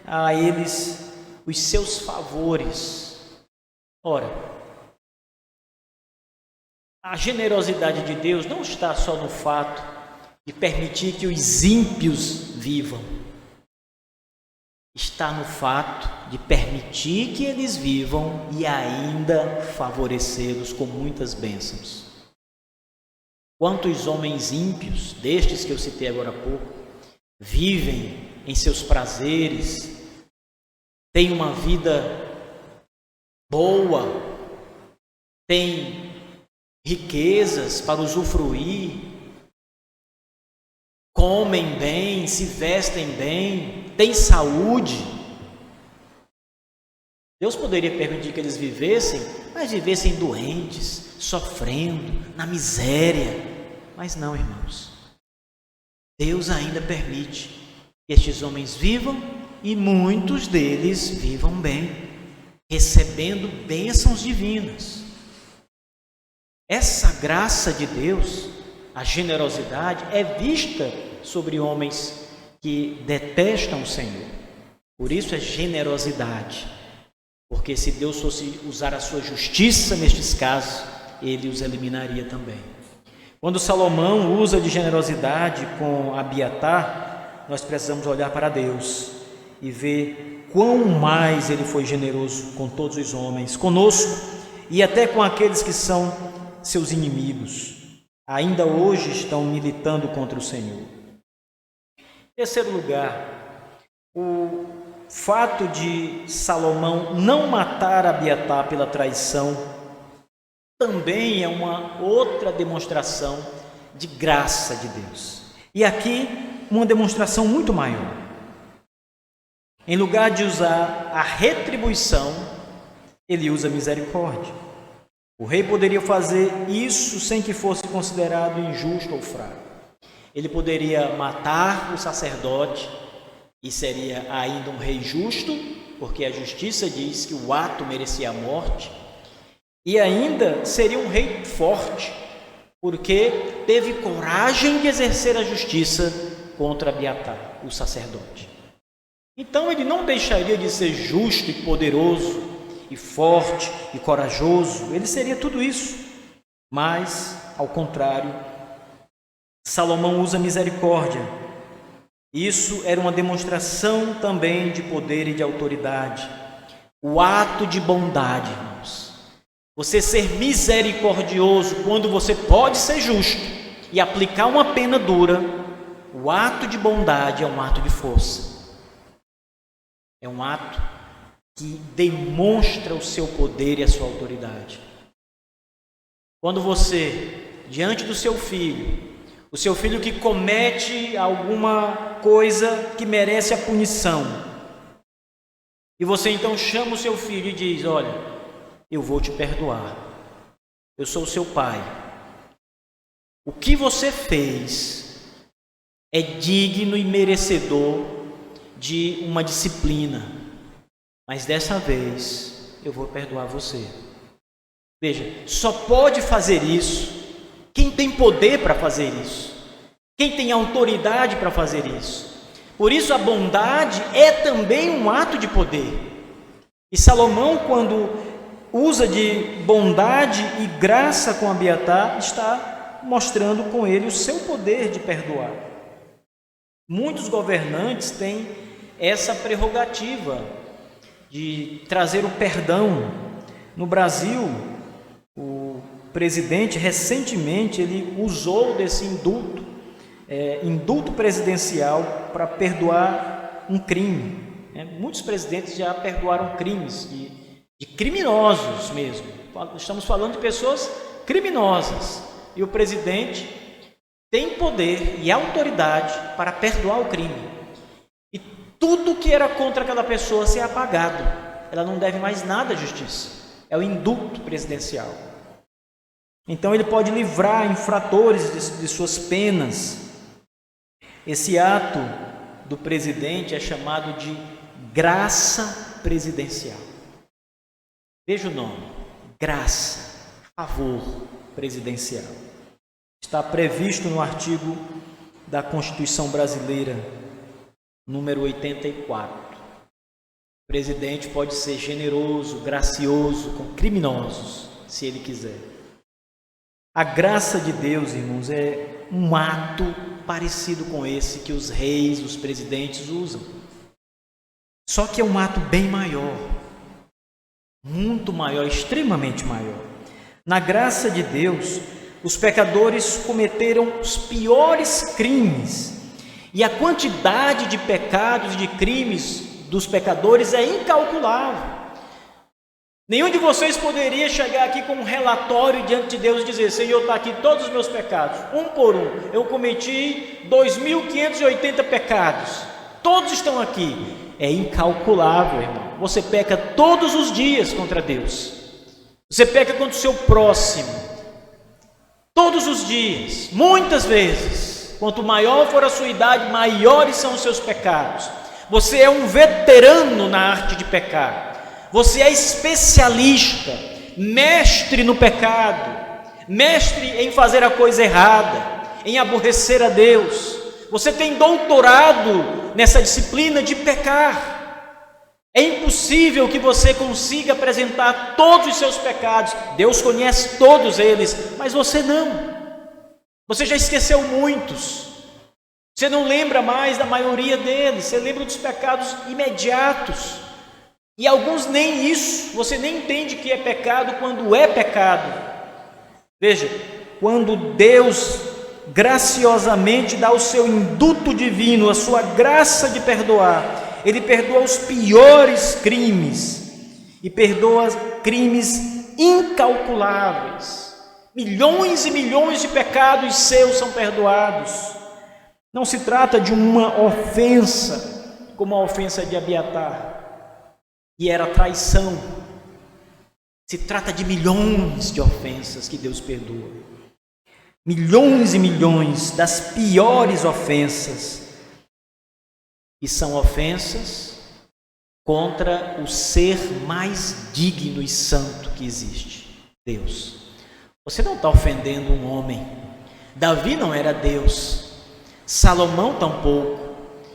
a eles os seus favores. Ora, a generosidade de Deus não está só no fato de permitir que os ímpios vivam, está no fato de permitir que eles vivam e ainda favorecê-los com muitas bênçãos. Quantos homens ímpios, destes que eu citei agora há pouco, vivem em seus prazeres, têm uma vida boa, têm riquezas para usufruir, comem bem, se vestem bem, têm saúde. Deus poderia permitir que eles vivessem, mas vivessem doentes, sofrendo, na miséria. Mas não, irmãos. Deus ainda permite que estes homens vivam e muitos deles vivam bem, recebendo bênçãos divinas. Essa graça de Deus, a generosidade, é vista sobre homens que detestam o Senhor. Por isso é generosidade. Porque se Deus fosse usar a sua justiça nestes casos, ele os eliminaria também. Quando Salomão usa de generosidade com Abiatar, nós precisamos olhar para Deus e ver quão mais ele foi generoso com todos os homens, conosco e até com aqueles que são seus inimigos. Ainda hoje estão militando contra o Senhor. Em terceiro lugar, o fato de Salomão não matar Abiatar pela traição também é uma outra demonstração de graça de Deus. E aqui, uma demonstração muito maior. Em lugar de usar a retribuição, ele usa a misericórdia. O rei poderia fazer isso sem que fosse considerado injusto ou fraco. Ele poderia matar o sacerdote e seria ainda um rei justo, porque a justiça diz que o ato merecia a morte, e ainda seria um rei forte, porque teve coragem de exercer a justiça contra Abiatar, o sacerdote. Então ele não deixaria de ser justo e poderoso, e forte e corajoso, ele seria tudo isso, mas, ao contrário, Salomão usa misericórdia. Isso era uma demonstração também de poder e de autoridade, o ato de bondade, irmãos. Você ser misericordioso quando você pode ser justo e aplicar uma pena dura, o ato de bondade é um ato de força. É um ato que demonstra o seu poder e a sua autoridade. Quando você, diante do seu filho, o seu filho que comete alguma coisa que merece a punição, e você então chama o seu filho e diz: olha, eu vou te perdoar, eu sou o seu pai. O que você fez é digno e merecedor de uma disciplina, mas dessa vez eu vou perdoar você. Veja, só pode fazer isso quem tem poder para fazer isso, quem tem autoridade para fazer isso. Por isso a bondade é também um ato de poder. E Salomão, quando usa de bondade e graça com Abiatar, está mostrando com ele o seu poder de perdoar. Muitos governantes têm essa prerrogativa de trazer o perdão. No Brasil, o presidente recentemente ele usou desse indulto presidencial para perdoar um crime. Muitos presidentes já perdoaram crimes de criminosos mesmo. Estamos falando de pessoas criminosas. E o presidente tem poder e autoridade para perdoar o crime. E tudo que era contra aquela pessoa ser apagado. Ela não deve mais nada à justiça. É o indulto presidencial. Então ele pode livrar infratores de suas penas. Esse ato do presidente é chamado de graça presidencial. Veja o nome: graça, favor presidencial. Está previsto no artigo da Constituição Brasileira, número 84. O presidente pode ser generoso, gracioso com criminosos, se ele quiser. A graça de Deus, irmãos, é um ato parecido com esse que os reis, os presidentes usam. Só que é um ato bem maior. Muito maior, extremamente maior. Na graça de Deus, os pecadores cometeram os piores crimes, e a quantidade de pecados e de crimes dos pecadores é incalculável. Nenhum de vocês poderia chegar aqui com um relatório diante de Deus e dizer: Senhor, está aqui todos os meus pecados, um por um. Eu cometi 2.580 pecados, todos estão aqui. É incalculável, irmão. Você peca todos os dias contra Deus. Você peca contra o seu próximo. Todos os dias, muitas vezes. Quanto maior for a sua idade, maiores são os seus pecados. Você é um veterano na arte de pecar. Você é especialista, mestre no pecado, mestre em fazer a coisa errada, em aborrecer a Deus. Você tem doutorado nessa disciplina de pecar. É impossível que você consiga apresentar todos os seus pecados. Deus conhece todos eles, mas você não. Você já esqueceu muitos. Você não lembra mais da maioria deles. Você lembra dos pecados imediatos. E alguns nem isso. Você nem entende que é pecado quando é pecado. Veja, quando Deus graciosamente dá o seu induto divino, a sua graça de perdoar, Ele perdoa os piores crimes e perdoa crimes incalculáveis. Milhões e milhões de pecados seus são perdoados. Não se trata de uma ofensa como a ofensa de Abiatar, que era traição. Se trata de milhões de ofensas que Deus perdoa. Milhões e milhões das piores ofensas. E são ofensas contra o ser mais digno e santo que existe, Deus. Você não está ofendendo um homem. Davi não era Deus, Salomão tampouco.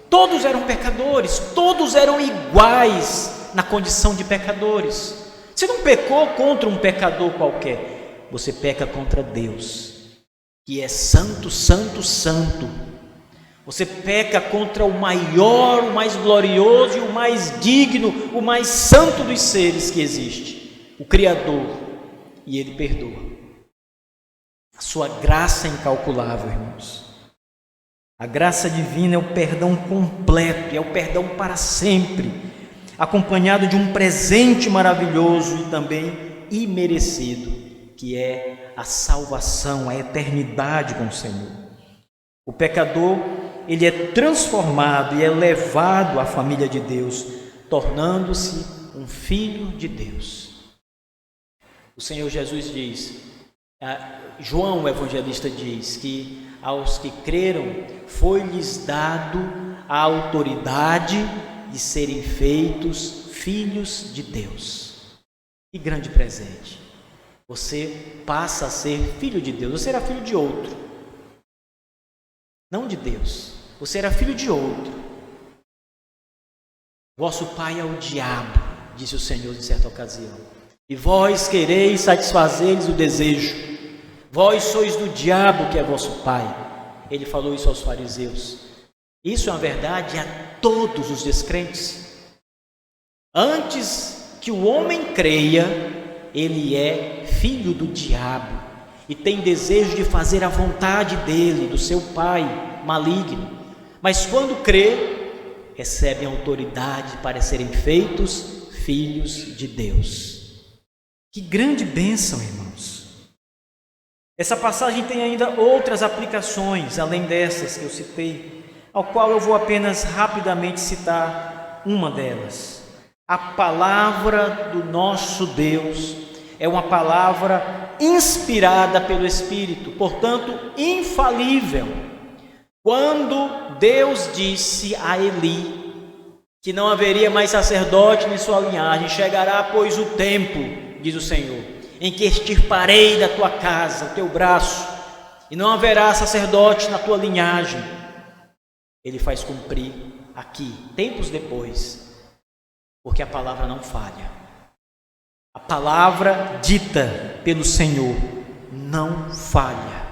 Todos eram pecadores, todos eram iguais na condição de pecadores. Você não pecou contra um pecador qualquer, você peca contra Deus, que é santo, santo, santo. Você peca contra o maior, o mais glorioso e o mais digno, o mais santo dos seres que existe, o Criador, e Ele perdoa. A sua graça é incalculável, irmãos. A graça divina é o perdão completo, é o perdão para sempre, acompanhado de um presente maravilhoso e também imerecido, que é a salvação, a eternidade com o Senhor. O pecador, ele é transformado e é levado à família de Deus, tornando-se um filho de Deus. O Senhor Jesus diz, João o evangelista diz que aos que creram foi-lhes dado a autoridade de serem feitos filhos de Deus. Que grande presente! Você passa a ser filho de Deus. Você era filho de outro, não de Deus. Você era filho de outro. Vosso pai é o diabo, disse o Senhor em certa ocasião, e vós quereis satisfazer-lhes o desejo. Vós sois do diabo, que é vosso pai. Ele falou isso aos fariseus. Isso é uma verdade a todos os descrentes. Antes que o homem creia, ele é filho do diabo e tem desejo de fazer a vontade dele, do seu pai maligno. Mas quando crê, recebem autoridade para serem feitos filhos de Deus. Que grande bênção, irmãos! Essa passagem tem ainda outras aplicações, além dessas que eu citei, ao qual eu vou apenas rapidamente citar uma delas. A palavra do nosso Deus é uma palavra inspirada pelo Espírito, portanto, infalível. Quando Deus disse a Eli que não haveria mais sacerdote em sua linhagem, chegará, pois, o tempo, diz o Senhor, em que extirparei da tua casa o teu braço, e não haverá sacerdote na tua linhagem. Ele faz cumprir aqui, tempos depois, porque a palavra não falha. A palavra dita pelo Senhor não falha.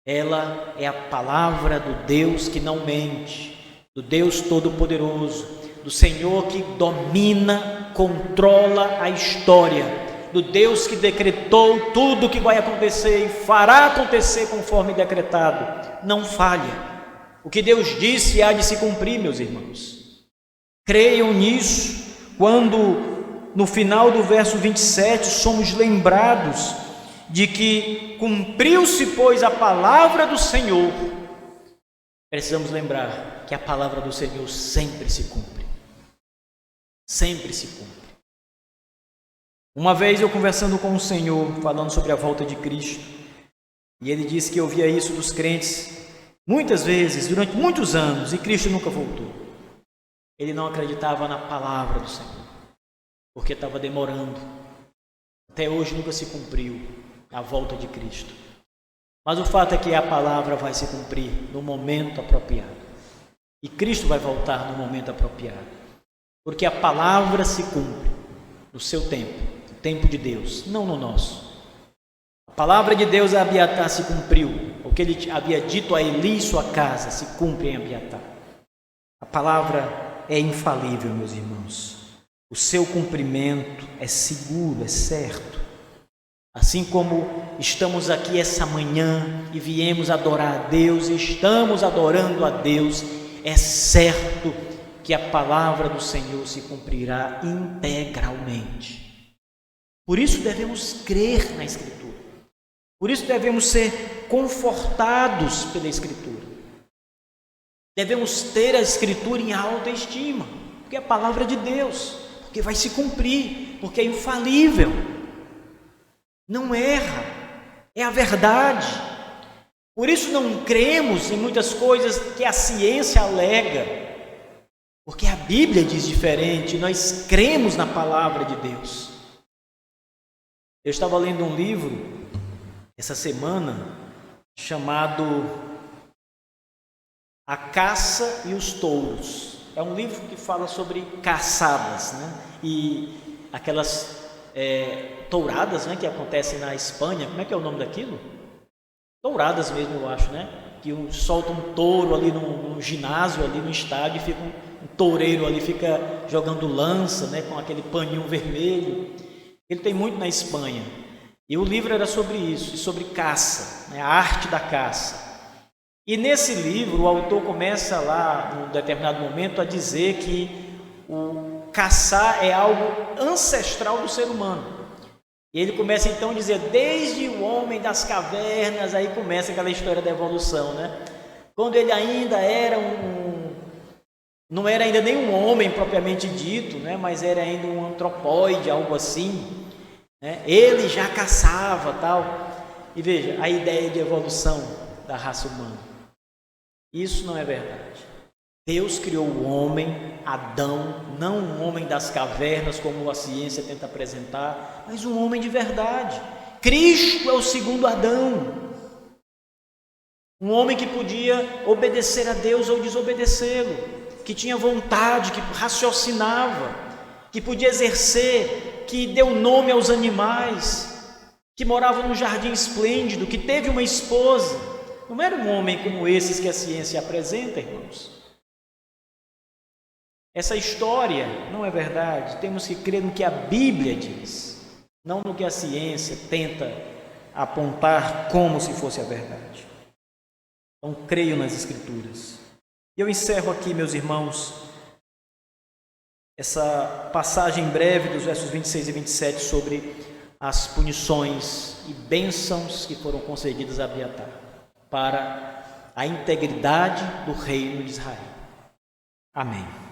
Ela é a palavra do Deus que não mente, do Deus Todo-Poderoso, do Senhor que domina, controla a história, do Deus que decretou tudo o que vai acontecer e fará acontecer conforme decretado. Não falha. O que Deus disse há de se cumprir, meus irmãos. Creiam nisso quando, no final do verso 27, somos lembrados de que cumpriu-se, pois, a palavra do Senhor. Precisamos lembrar que a palavra do Senhor sempre se cumpre. Sempre se cumpre. Uma vez eu conversando com o Senhor, falando sobre a volta de Cristo, e ele disse que eu ouvia isso dos crentes muitas vezes, durante muitos anos, e Cristo nunca voltou. Ele não acreditava na palavra do Senhor, porque estava demorando. Até hoje nunca se cumpriu a volta de Cristo. Mas o fato é que a palavra vai se cumprir no momento apropriado. E Cristo vai voltar no momento apropriado. porque a palavra se cumpre no seu tempo, no tempo de Deus, não no nosso. A palavra de Deus a Abiatar se cumpriu, o que ele havia dito a Eli e sua casa se cumpre em Abiatar. A palavra é infalível, meus irmãos. O seu cumprimento é seguro, é certo. Assim como estamos aqui essa manhã e viemos adorar a Deus, e estamos adorando a Deus, é certo que a palavra do Senhor se cumprirá integralmente. Por isso devemos crer na Escritura. Por isso devemos ser confortados pela Escritura. Devemos ter a Escritura em alta estima, porque é a palavra de Deus, porque vai se cumprir, porque é infalível. Não erra, é a verdade. Por isso não cremos em muitas coisas que a ciência alega, porque a Bíblia diz diferente, nós cremos na palavra de Deus. Eu estava lendo um livro essa semana chamado A Caça e os Touros. É um livro que fala sobre caçadas, né? E aquelas touradas, né, que acontecem na Espanha. Como é que é o nome daquilo? Touradas mesmo, eu acho, né? Que solta um touro ali no ginásio, ali no estádio, e fica um toureiro ali, fica jogando lança, né, com aquele paninho vermelho. Ele tem muito na Espanha. E o livro era sobre isso, sobre caça, né, a arte da caça. E nesse livro o autor começa lá, num determinado momento, a dizer que o caçar é algo ancestral do ser humano. E ele começa então a dizer, desde o homem das cavernas, aí começa aquela história da evolução, né? Quando ele ainda era não era ainda nem um homem propriamente dito, né? Mas era ainda um antropóide, algo assim, né? Ele já caçava, tal. E veja, a ideia de evolução da raça humana. Isso não é verdade. Deus criou o homem, Adão, não um homem das cavernas, como a ciência tenta apresentar, mas um homem de verdade. Cristo é o segundo Adão. Um homem que podia obedecer a Deus ou desobedecê-lo, que tinha vontade, que raciocinava, que podia exercer, que deu nome aos animais, que morava num jardim esplêndido, que teve uma esposa. Não era um homem como esses que a ciência apresenta, irmãos. Essa história não é verdade. Temos que crer no que a Bíblia diz, não no que a ciência tenta apontar como se fosse a verdade. Então, creio nas Escrituras. E eu encerro aqui, meus irmãos, essa passagem breve dos versos 26 e 27 sobre as punições e bênçãos que foram concedidas a Abiatar para a integridade do reino de Israel. Amém.